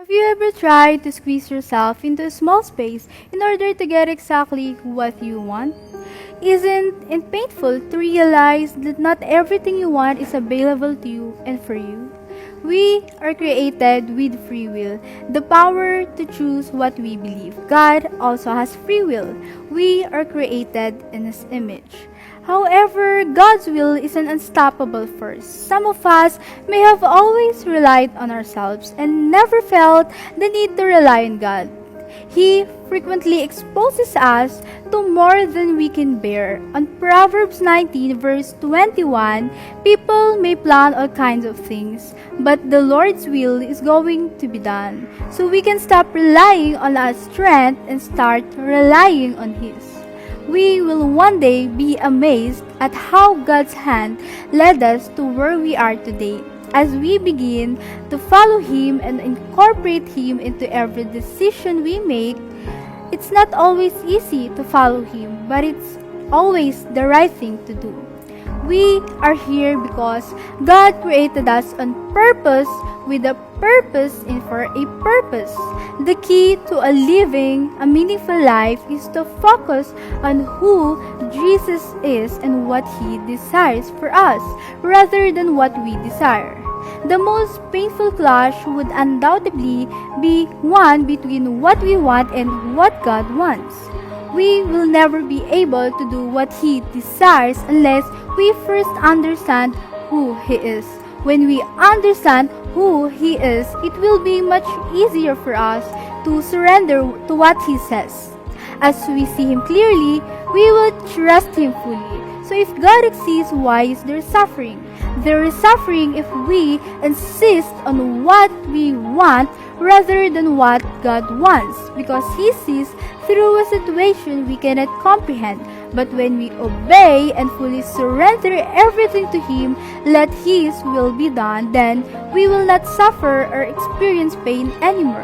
Have you ever tried to squeeze yourself into a small space in order to get exactly what you want? Isn't it painful to realize that not everything you want is available to you and for you? We are created with free will, the power to choose what we believe. God also has free will. We are created in His image. However, God's will is an unstoppable force. Some of us may have always relied on ourselves and never felt the need to rely on God. He frequently exposes us to more than we can bear. On Proverbs 19 verse 21, people may plan all kinds of things, but the Lord's will is going to be done. So we can stop relying on our strength and start relying on His. We will one day be amazed at how God's hand led us to where we are today. As we begin to follow Him and incorporate Him into every decision we make, it's not always easy to follow Him, but it's always the right thing to do. We are here because God created us on purpose, with a purpose and for a purpose. The key to a meaningful life is to focus on who Jesus is and what He desires for us, rather than what we desire. The most painful clash would undoubtedly be one between what we want and what God wants. We will never be able to do what He desires unless we first understand who He is. When we understand who He is, it will be much easier for us to surrender to what He says. As we see Him clearly, we will trust Him fully. So if God exists, why is there suffering? There is suffering if we insist on what we want rather than what God wants, because He sees through a situation we cannot comprehend. But when we obey and fully surrender everything to Him, let His will be done, then we will not suffer or experience pain anymore.